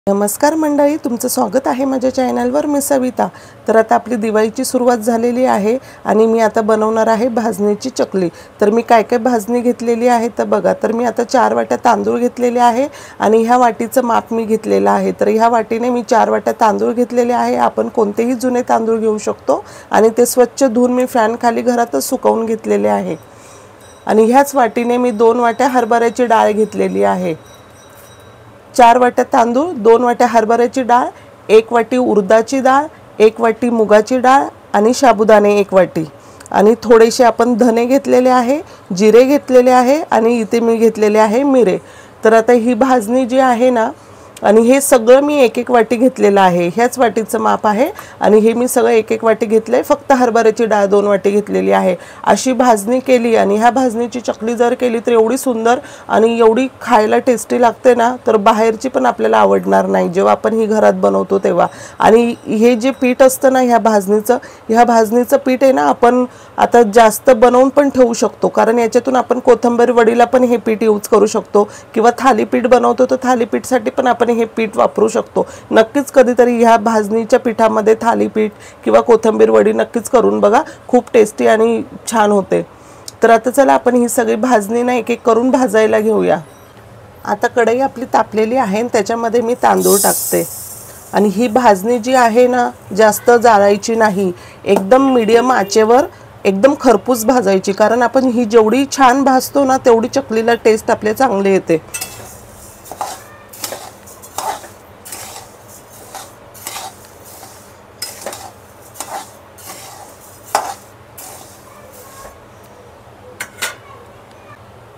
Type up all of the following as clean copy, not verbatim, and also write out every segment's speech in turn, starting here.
नमस्कार मंडळी, तुमचं स्वागत आहे माझ्या चॅनलवर. मी सविता. तर आता आपली दिवाळीची सुरुवात झालेली आहे आणि मी आता बनवणार आहे भाजणीची चकली. तर मी काय काय भाजणी घेतलेली आहे तर बघा. तर मी आता 4 वाट्या तांदूळ घेतलेले आहे आणि ह्या वाटीचं माप मी घेतलेलं आहे. तर ह्या वाटीने मी 4 वाट्या तांदूळ घेतलेले आहे. आपण कोणतेही जुने तांदूळ घेऊ शकतो आणि ते स्वच्छ धुवून मी फॅन खाली घरातच सुकवून घेतलेले आहे. आणि ह्याच वाटीने मी 2 वाट्या हरभऱ्याची डाळ घेतलेली आहे. 4 वाट्या तांदूळ, 2 वाट्या हरभऱ्याची डाळ, 1 वाटी उडदाची डाळ, 1 वाटी मुगाची डाळ आणि साबुदाणे 1 वाटी आणि थोडेसे आपण धने घेतलेले आहे, जिरे घेतलेले आहे आणि इथे मी घेतलेले आहे मिरे. तर आता ही भाजणी जी आहे ना आणि हे सगळं मी 1-1 वाटी घेतलेलं आहे. ह्याच वाटीचं माप आहे आणि हे मी सगळं 1-1 वाटी घेतलंय. फक्त हरभऱ्याची डाळ 2 वाटी घेतलेली आहे. अशी भाजणी केली आणि ह्या भाजणीची चकली जर केली तर एवढी सुंदर आणि एवढी खायला टेस्टी लागते ना, तर बाहेरची पण आपल्याला आवडणार नाही जेव्हा आपण ही घरात बनवतो तेव्हा. आणि हे जे पीठ असतं ना ह्या भाजणीचं पीठ आहे ना, आपण आता जास्त बनवून पण ठेवू शकतो, कारण याच्यातून आपण कोथिंबीर वडीला पण हे पीठ यूज करू शकतो किंवा थालीपीठ बनवतो तर थालीपीठसाठी पण आपण हे पीठ वापरू शकतो. नक्कीच कधीतरी ह्या भाजणीच्या पिठामध्ये थालीपीठ किंवा कोथिंबीर वडी नक्कीच करून बघा, खूप टेस्टी आणि छान होते. तर आता चला आपण ही सगळी भाजणी ना 1-1 करून भाजायला घेऊया. आता कढई आपली तापलेली आहे आणि त्याच्यामध्ये मी तांदूळ टाकते. आणि ही भाजणी जी आहे ना जास्त जाळायची नाही, एकदम मीडियम आचेवर एकदम खरपूस भाजायची, कारण आपण ही जेवढी छान भाजतो ना तेवढी चकलीला टेस्ट आपले चांगले येते.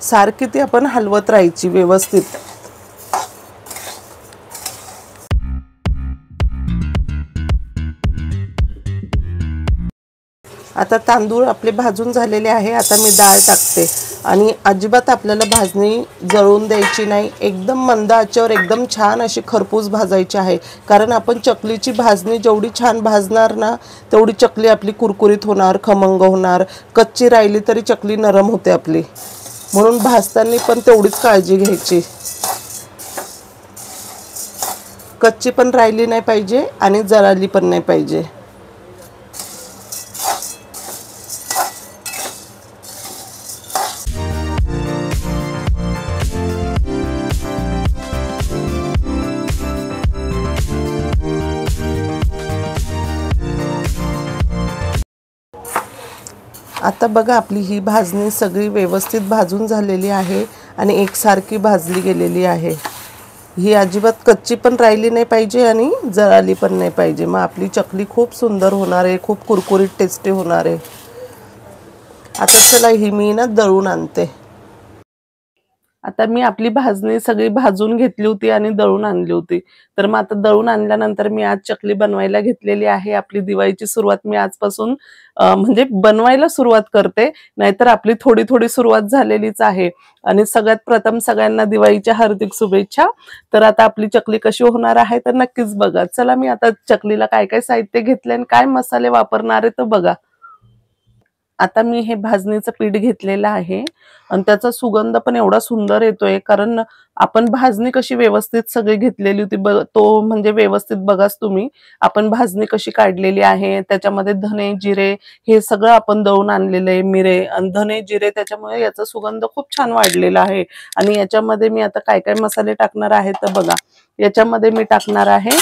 सारखी ती आपण हलवत राहायची व्यवस्थित. आता तांदूळ आपले भाजून झालेले आहे. आता मी डाळ टाकते आणि अजिबात आपल्याला भाजणी जळून द्यायची नाही. एकदम मंद आचेवर एकदम छान अशी खरपूस भाजायची आहे, कारण आपण चकलीची भाजणी जेवढी छान भाजणार ना तेवढी चकली आपली कुरकुरीत होणार, खमंग होणार. कच्ची राहिली तरी चकली नरम होते आपली, म्हणून भाजताना पण तेवढीच काळजी घ्यायची. कच्ची पण राहिली नाही पाहिजे आणि जळाली पण नाही पाहिजे. आता बघा आपली ही भाजणी सगळी व्यवस्थित भाजून झालेली आहे आणि एकसारखी भाजली गेलेली आहे. ही अजिबात कच्ची पण राहिली नाही पाहिजे आणि जळाली पण नाही पाहिजे. मग आपली चकली खूप सुंदर होणार आहे, खूप कुरकुरीत टेस्टी होणार आहे. आता चला ही मी ना दळून आणते. आता मी आपली भाजणी सगळी भाजून घेतली होती आणि दळून आणली होती. तर मग आता दळून आणल्यानंतर मी आज चकली बनवायला घेतलेली आहे. आपली दिवाळीची सुरुवात मी आजपासून म्हणजे बनवायला सुरुवात करते, नाहीतर आपली थोडी थोडी सुरुवात झालेलीच आहे. आणि सगळ्यात प्रथम सगळ्यांना दिवाळीच्या हार्दिक शुभेच्छा. तर आता आपली चकली कशी होणार आहे तर नक्कीच बघा. चला मी आता चकलीला काय काय साहित्य घेतले आणि काय मसाले वापरणार आहे तर बघा. आता मी हे भाजणीचं पीठ घेतलेलं आहे आणि त्याचा सुगंध पण एवढा सुंदर येतोय, कारण आपण भाजणी कशी व्यवस्थित सगळी घेतलेली होती. तो म्हणजे व्यवस्थित बघाच तुम्ही, आपण भाजणी कशी काढलेली आहे. त्याच्यामध्ये धने जिरे हे सगळं आपण दळून आणलेलं आहे. मिरे आणि धने जिरे, त्याच्यामुळे याचा सुगंध खूप छान वाढलेला आहे. आणि याच्यामध्ये मी आता काय काय मसाले टाकणार आहे तर बघा. याच्यामध्ये मी टाकणार आहे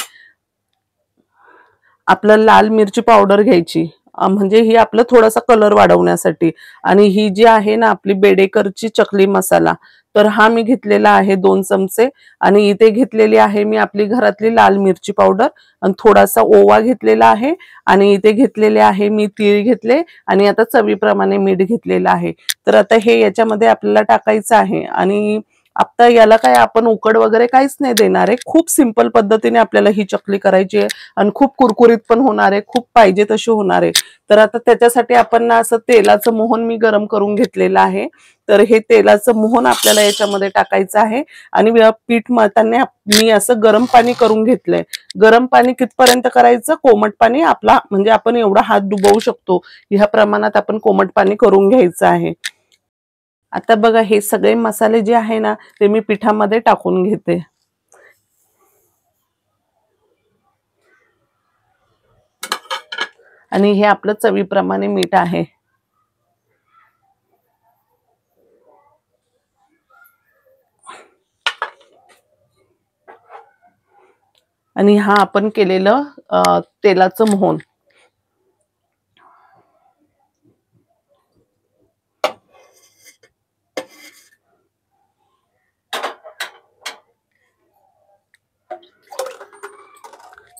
आपलं लाल मिरची पावडर घ्यायची, म्हणजे ही आपलं थोडासा कलर वाढवण्यासाठी. आणि ही जी आहे ना आपली बेडेकरची चकली मसाला, तर हा मी घेतलेला आहे 2 चमचे. आणि इथे घेतलेली आहे मी आपली घरातली लाल मिरची पावडर आणि थोडासा ओवा घेतलेला आहे. आणि इथे घेतलेले आहे मी तीळ घेतले आणि आता चवीप्रमाणे मीठ घेतलेलं आहे. तर आता हे याच्यामध्ये आपल्याला टाकायचं आहे. आणि आता याला काय आपण उकड वगैरे काहीच नाही देणार आहे. खूप सिंपल पद्धतीने आपल्याला ही चकली करायची आहे आणि खूप कुरकुरीत पण होणार आहे, खूप पाहिजे तशी होणार आहे. तर आता त्याच्यासाठी आपण ना असं तेलाचं मोहन मी गरम करून घेतलेलं आहे. तर हे तेलाचं मोहन आपल्याला याच्यामध्ये टाकायचं आहे. आणि पीठ मळताना मी असं गरम पाणी करून घेतलंय. गरम पाणी कितपर्यंत करायचं, कोमट पाणी, आपला म्हणजे आपण एवढा हात डुबवू शकतो ह्या प्रमाणात आपण कोमट पाणी करून घ्यायचं आहे. आता बघा हे सगळे मसाले जे आहे ना ते मी पिठामध्ये टाकून घेते. आणि हे आपलं चवीप्रमाणे मीठ आहे. आणि हा आपण केलेलं तेलाचं मोहन.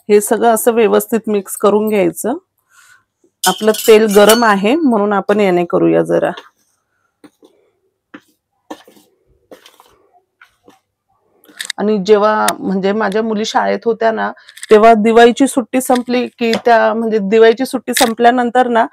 हे सगळं असं व्यवस्थित मिक्स करून घ्यायचं. आपलं तेल गरम आहे म्हणून आपण याने करूया जरा. आणि जेव्हा म्हणजे माझ्या मुली शाळेत होत्या ना, तेव्हा दिवाळीची सुट्टी संपली की त्या म्हणजे दिवाळीची सुट्टी संपल्यानंतर ना,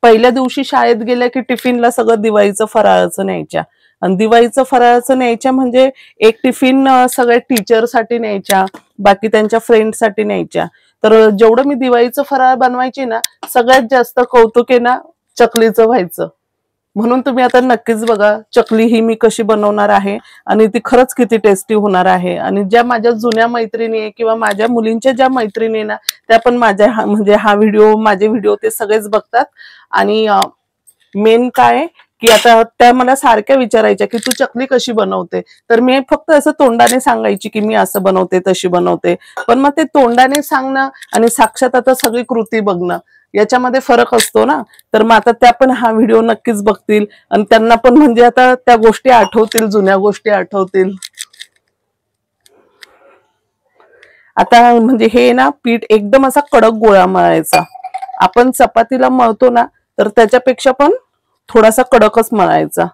पहिल्या दिवशी शाळेत गेल्या की टिफिनला सगळं दिवाळीचं फराळाचं न्यायच्या. आणि दिवाळीचं फराळाचं न्यायच्या म्हणजे एक टिफिन सगळ्या टीचरसाठी न्यायच्या, बाकी त्यांच्या फ्रेंडसाठी न्यायच्या. तर जेवढं मी दिवाळीचं फराळ बनवायची ना, सगळ्यात जास्त कौतुक आहे ना चकलीचं व्हायचं. म्हणून तुम्ही आता नक्कीच बघा चकली ही मी कशी बनवणार आहे आणि ती खरंच किती टेस्टी होणार आहे. आणि ज्या माझ्या जुन्या मैत्रिणी आहे किंवा माझ्या मुलींच्या ज्या मैत्रिणी ना, त्या पण माझ्या म्हणजे हा व्हिडिओ माझे व्हिडिओ ते सगळेच बघतात. आणि मेन काय की आता त्या मला सारख्या विचारायच्या की तू चकली कशी बनवते, तर मी फक्त असं तोंडाने सांगायची की मी असं बनवते तशी बनवते. पण मग ते तोंडाने सांगणं आणि साक्षात आता सगळी कृती बघणं याच्यामध्ये फरक असतो ना. तर मग आता त्या पण हा व्हिडिओ नक्कीच बघतील आणि त्यांना पण म्हणजे आता त्या गोष्टी आठवतील, जुन्या गोष्टी आठवतील. आता म्हणजे हे ना पीठ एकदम असा कडक गोळा मळायचा. आपण चपातीला मळतो ना, तर त्याच्यापेक्षा पण थोडासा कडकच मळायचा.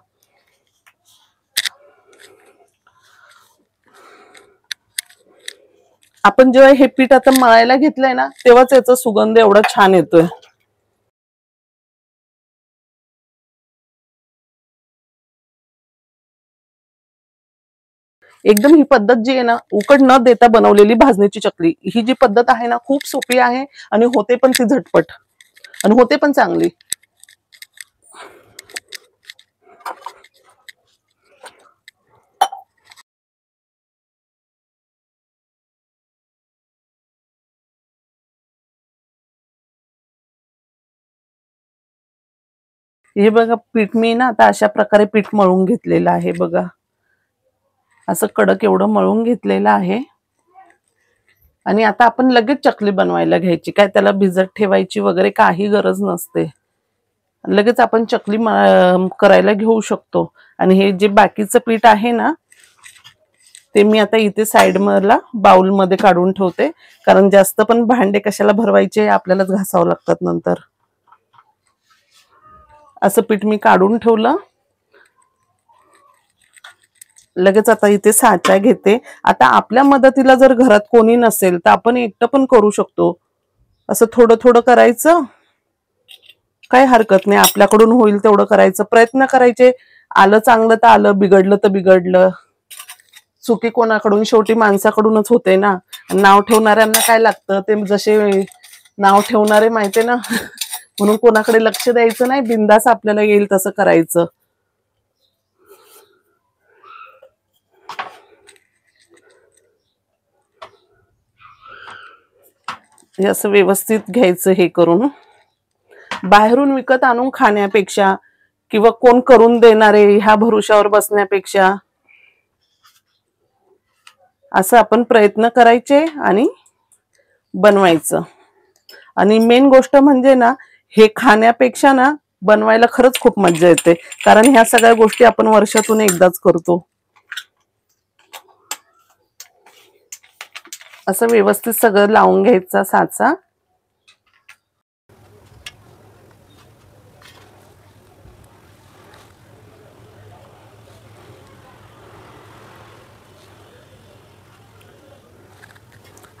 आपण जेव्हा हे पीठ आता मळायला घेतलंय ना, तेव्हाच याचा सुगंध एवढा छान येतोय. एकदम ही पद्धत जी आहे ना, उकड न देता बनवलेली भाजणीची चकली, ही जी पद्धत आहे ना खूप सोपी आहे आणि होते पण ती झटपट आणि होते पण चांगली. हे बघा पीठ मी ना आता अशा प्रकारे पीठ मळून घेतलेलं आहे बघा. असं कडक एवढं मळून घेतलेलं आहे. आणि आता आपण लगेच चकली बनवायला घ्यायची, काय त्याला भिजत ठेवायची वगैरे काही गरज नसते. लगेच आपण चकली करायला घेऊ शकतो. आणि हे जे बाकीचं पीठ आहे ना, ते मी आता इथे साइड मला बाउल मध्ये काढून ठेवते, कारण जास्त पण भांडे कशाला भरवायचे, आपल्यालाच घासावं लागतात नंतर. असं पीठ मी काढून ठेवलं. लगेच आता इथे साचा घेते. आता आपल्या मदतीला जर घरात कोणी नसेल तर आपण एकटं पण करू शकतो. असं थोडं थोडं करायचं, काही हरकत नाही. आपल्याकडून होईल तेवढं करायचं, प्रयत्न करायचे. आलं चांगलं तर आलं, बिघडलं तर बिघडलं. चुकी कोणाकडून, शेवटी माणसाकडूनच होते ना. नाव ठेवणाऱ्यांना काय लागतं, ते जसे नाव ठेवणारे माहितीये ना. म्हणून कोणाकडे लक्ष द्यायचं नाही, बिंदास आपल्याला येईल तसं करायचं. हे असं व्यवस्थित घ्यायचं हे करून. बाहेरून विकत आणून खाण्यापेक्षा किंवा कोण करून देणारे ह्या भरोशावर बसण्यापेक्षा असं आपण प्रयत्न करायचे आणि बनवायचं. आणि मेन गोष्ट म्हणजे ना, हे खाण्यापेक्षा ना बनवायला खरंच खूप मजा येते, कारण ह्या सगळ्या गोष्टी आपण वर्षातून एकदाच करतो. असं व्यवस्थित सगळं लावून घ्यायचा साचा.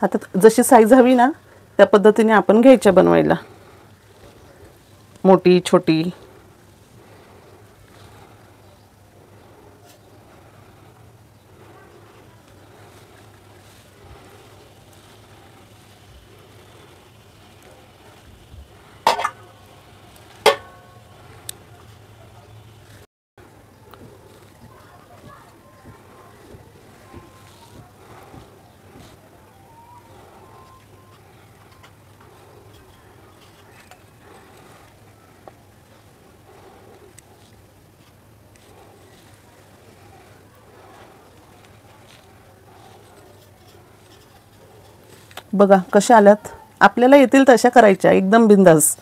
आता जशी साईज हवी ना त्या पद्धतीने आपण घ्यायच्या बनवायला, मोठी छोटी. बघा कशा आल्यात, आपल्याला येतील तशा करायच्या, एकदम बिंदास.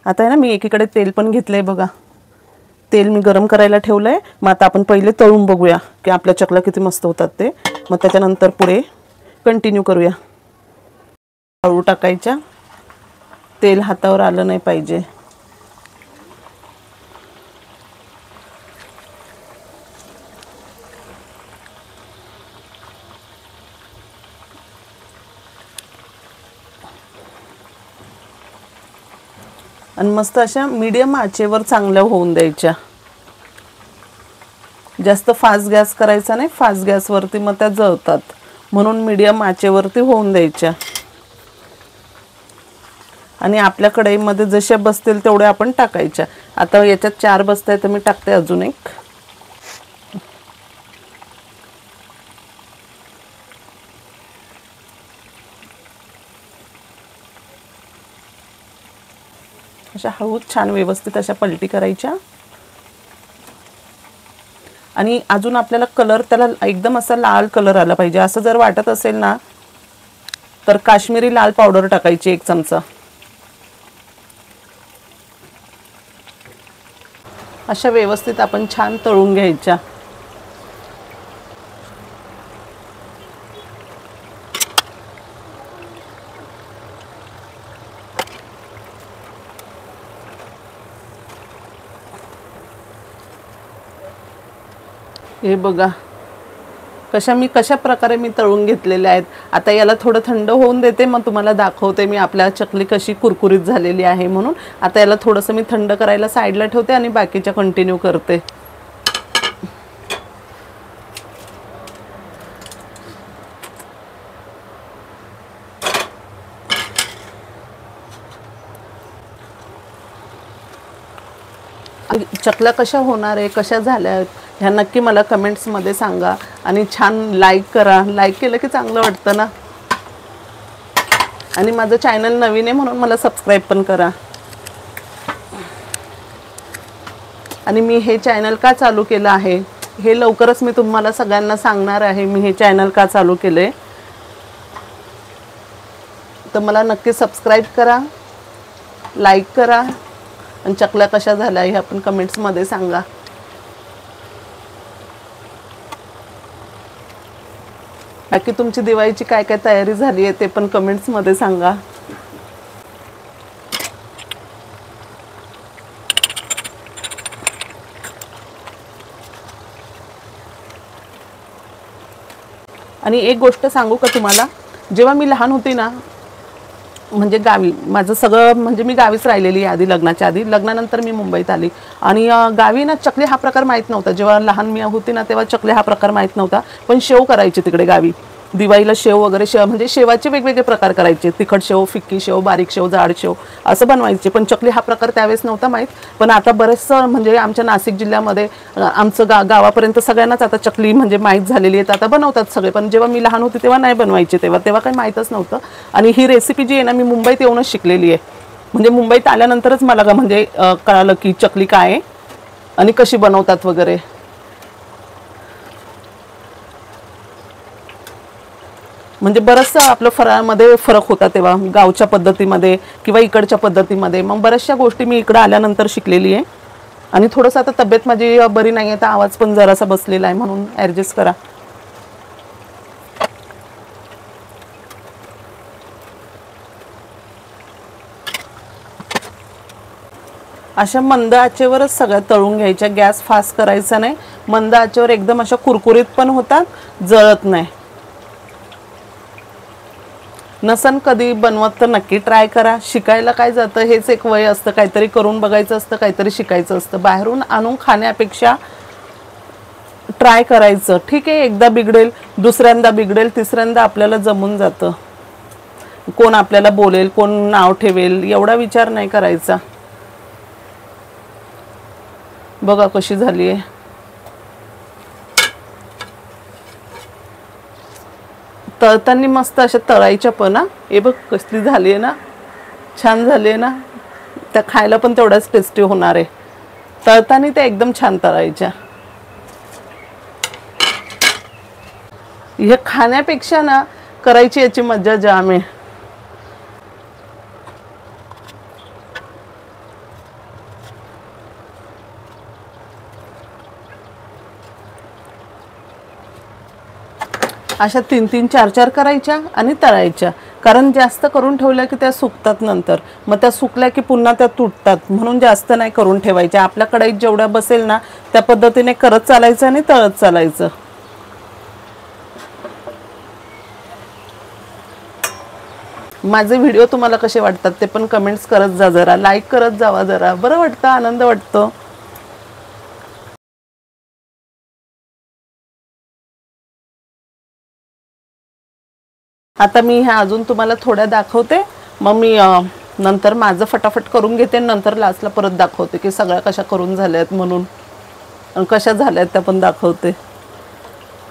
आता आहे ना मी एकीकडे तेल पण घेतलंय बघा, तेल मी गरम करायला ठेवलंय. मग आता आपण पहिले तळून बघूया की आपल्या चकल्या किती मस्त होतात ते, मग त्याच्यानंतर पुढे कंटिन्यू करूया. हळू टाकायच्या, तेल हातावर आलं नाही पाहिजे. आणि मस्त अशा मीडियम आचेवर चांगल्या होऊन द्यायच्या. जास्त फास्ट गॅस करायचा नाही, फास्ट गॅसवरती मग त्या जळतात, म्हणून मीडियम आचेवरती होऊन द्यायच्या. आणि आपल्या कढईमध्ये जशा बसतील तेवढे आपण टाकायच्या. आता याच्यात 4 बसताय तर मी टाकते अजून एक. अशा हळूच छान व्यवस्थित अशा पलटी करायच्या. आणि अजून आपल्याला कलर त्याला एकदम असा लाल कलर आला पाहिजे. असं जर वाटत असेल ना तर काश्मीरी लाल पावडर टाकायची 1 चमचा. अशा व्यवस्थित आपण छान तळून घ्यायच्या. हे बघा कशा प्रकारे मी तळून घेतलेल्या आहेत. आता याला थोडं थंड होऊन देते, मग तुम्हाला दाखवते मी आपल्या चकली कशी कुरकुरीत झालेली आहे म्हणून. आता याला थोडंसं मी थंड करायला साईडला ठेवते आणि बाकीच्या कंटिन्यू करते. चकल्या कशा होणार आहे, कशा झाल्या आहेत ह्या नक्की मला कमेंट्समध्ये सांगा. आणि छान लाईक करा, लाईक केलं की चांगलं वाटतं ना. आणि माझं चॅनल नवीन आहे म्हणून मला सबस्क्राईब पण करा. आणि मी हे चॅनल का चालू केलं आहे हे लवकरच मी तुम्हाला सगळ्यांना सांगणार आहे. मी हे चॅनल का चालू केले तर मला नक्की सबस्क्राईब करा, लाईक करा आणि चकल्या कशा झाल्या हे आपण कमेंट्समध्ये सांगा. बाकी तुमची दिवाळीची काय काय तयारी झाली आहे ते पण कमेंट्समध्ये सांगा. आणि एक गोष्ट सांगू का तुम्हाला, जेव्हा मी लहान होती ना म्हणजे गावी माझं सगळं म्हणजे मी गावीच राहिलेली आधी, लग्नाच्या आधी. लग्नानंतर मी मुंबईत आली आणि गावी ना चकली हा प्रकार माहीत नव्हता. जेव्हा लहान मी होती ना तेव्हा चकली हा प्रकार माहीत नव्हता. पण शेव करायचे तिकडे गावी दिवाळीला. शेव वगैरे म्हणजे शेवाचे वेगवेगळे प्रकार करायचे. तिखट शेव, फिक्की शेव, बारीक शेव, जाड शेव असं बनवायचे. पण चकली हा प्रकार त्यावेळेस नव्हता माहीत. पण आता बरेचसं म्हणजे आमच्या नाशिक जिल्ह्यामध्ये आमचं गावापर्यंत सगळ्यांनाच आता चकली म्हणजे माहीत झालेली आहे. आता बनवतात सगळे. पण जेव्हा मी लहान होती तेव्हा नाही बनवायचे, तेव्हा काही माहीतच नव्हतं. आणि ही रेसिपी जी आहे ना मी मुंबईत येऊनच शिकलेली आहे. म्हणजे मुंबईत आल्यानंतरच मला म्हणजे कळालं की चकली काय आहे आणि कशी बनवतात वगैरे. म्हणजे बरंचसं आपलं फराळामध्ये फरक होता तेव्हा, गावच्या पद्धतीमध्ये किंवा इकडच्या पद्धतीमध्ये. मग बऱ्याचशा गोष्टी मी इकडं आल्यानंतर शिकलेली आहे. आणि थोडंसं आता तब्येत माझी बरी नाही आहे तर आवाज पण जरासा बसलेला आहे, म्हणून ॲडजस्ट करा. अशा मंद आचेवरच सगळ्या तळून घ्यायच्या. गॅस फास्ट करायचा नाही. मंद आचेवर एकदम अशा कुरकुरीत पण होतात, जळत नाही. नसन कधी बनवत तर नक्की ट्राय करा. शिकायला काय जातं, हेच एक वय असतं. काहीतरी करून बघायचं असतं, काहीतरी शिकायचं असतं. बाहेरून आणून खाण्यापेक्षा ट्राय करायचं. ठीक आहे, एकदा बिघडेल, दुसऱ्यांदा बिघडेल, तिसऱ्यांदा आपल्याला जमून जातं. कोण आपल्याला बोलेल, कोण नाव ठेवेल एवढा विचार नाही करायचा. बघा कशी झाली आहे. तळताना मस्त अशा तळायच्या पण. हे बघ कसली झाली आहे ना, छान झाली आहे ना. त्या खायला पण तेवढाच टेस्टी होणार आहे. तळताना त्या एकदम छान तळायच्या. हे खाण्यापेक्षा ना करायची याची मज्जा जाम आहे. अशा 3-3 4-4 करायच्या आणि तळायच्या. कारण जास्त करून ठेवल्या की त्या सुकतात नंतर, मग त्या सुकल्या की पुन्हा त्या तुटतात, म्हणून जास्त नाही करून ठेवायच्या. आपल्या कढईत जेवढ्या बसेल ना त्या पद्धतीने करत चालायचं आणि तळत चालायचं. माझे व्हिडिओ तुम्हाला कसे वाटतात ते पण कमेंट्स करत जा, जरा लाईक करत जावा, जरा बरं वाटतं, आनंद वाटतो. आता मी ह्या अजून तुम्हाला थोड्या दाखवते, मग मी नंतर माझं फटाफट करून घेते, नंतर लास्टला परत दाखवते की सगळ्या कशा करून झाल्यात म्हणून, आणि कशा झाल्यात त्या पण दाखवते.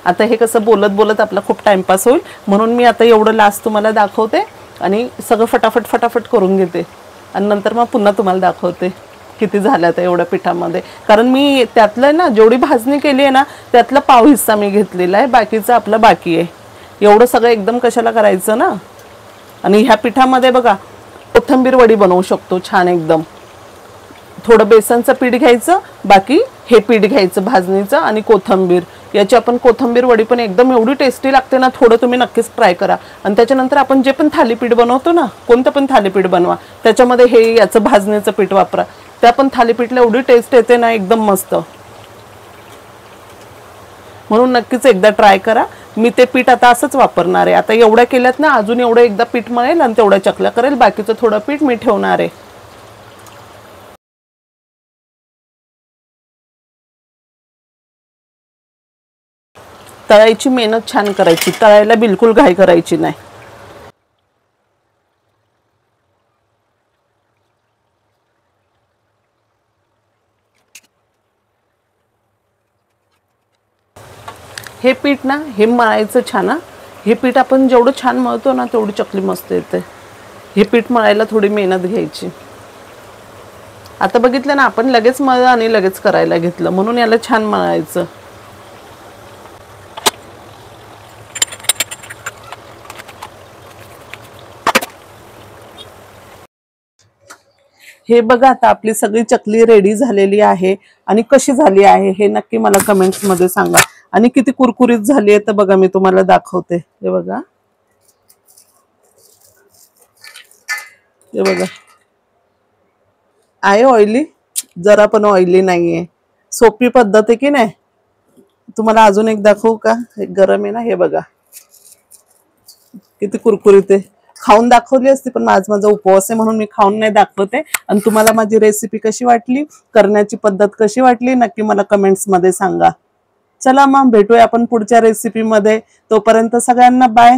आता हे कसं बोलत बोलत आपला खूप टाइमपास होईल, म्हणून मी आता एवढं लास्ट तुम्हाला दाखवते आणि सगळं फटाफट फटाफट करून घेते, आणि नंतर मग पुन्हा तुम्हाला दाखवते किती झाल्यात एवढ्या पिठामध्ये. कारण मी त्यातलं ना जेवढी भाजणी केली आहे ना त्यातला पाव हिस्सा मी घेतलेला आहे, बाकीचं आपलं बाकी आहे. एवढं सगळं एकदम कशाला करायचं ना. आणि ह्या पिठामध्ये बघा कोथिंबीर वडी बनवू शकतो छान एकदम. थोडं बेसनचं पीठ घ्यायचं, बाकी हे पीठ घ्यायचं भाजणीचं आणि कोथिंबीर, याची आपण कोथिंबीर वडी पण एकदम एवढी टेस्टी लागते ना. थोडं तुम्ही नक्कीच ट्राय करा. आणि त्याच्यानंतर आपण जे पण थालीपीठ बनवतो ना, कोणतं पण थालीपीठ बनवा, त्याच्यामध्ये हे याचं भाजणीचं पीठ वापरा, त्या पण थालीपीठला एवढी टेस्ट येते ना एकदम मस्त. म्हणून नक्कीच एकदा ट्राय करा. मी ते पीठ आता असंच वापरणार आहे. आता एवढ्या केल्यात ना, अजून एवढं एकदा पीठ मळेल आणि तेवढ्या चकल्या करेल, बाकीचं थोडं पीठ मी ठेवणार आहे. तळायची मेहनत छान करायची, तळायला बिलकुल घाई करायची नाही. हे पीठ ना हे मळायचं छान. हे पीठ आपण जेवढं छान मळतो ना तेवढी चकली मस्त येते. हे पीठ मळायला थोडी मेहनत घ्यायची. आता बघितलं ना, आपण लगेच मळलं आणि लगेच करायला घेतलं, म्हणून याला छान मळायचं. हे बघा आता आपली सगळी चकली रेडी झालेली आहे, आणि कशी झाली आहे हे नक्की मला कमेंट्स मध्ये सांगा. आणि किती कुरकुरीत झाली आहे तर बघा मी तुम्हाला दाखवते. हे बघा, हे बघा, आहे ऑइली, जरा पण ऑइली नाहीये. सोपी पद्धत आहे की नाही. तुम्हाला अजून एक दाखवू का? एक गरम आहे ना, हे बघा किती कुरकुरीत आहे. खाऊन दाखवली असती पण आज माझा उपवास आहे म्हणून मी खाऊन नाही दाखवते. आणि तुम्हाला माझी रेसिपी कशी वाटली, करण्याची पद्धत कशी वाटली, नक्की मला कमेंट्स मध्ये सांगा. चला मग भेटूया आपण पुढच्या रेसिपी मध्ये. तोपर्यंत सगळ्यांना बाय.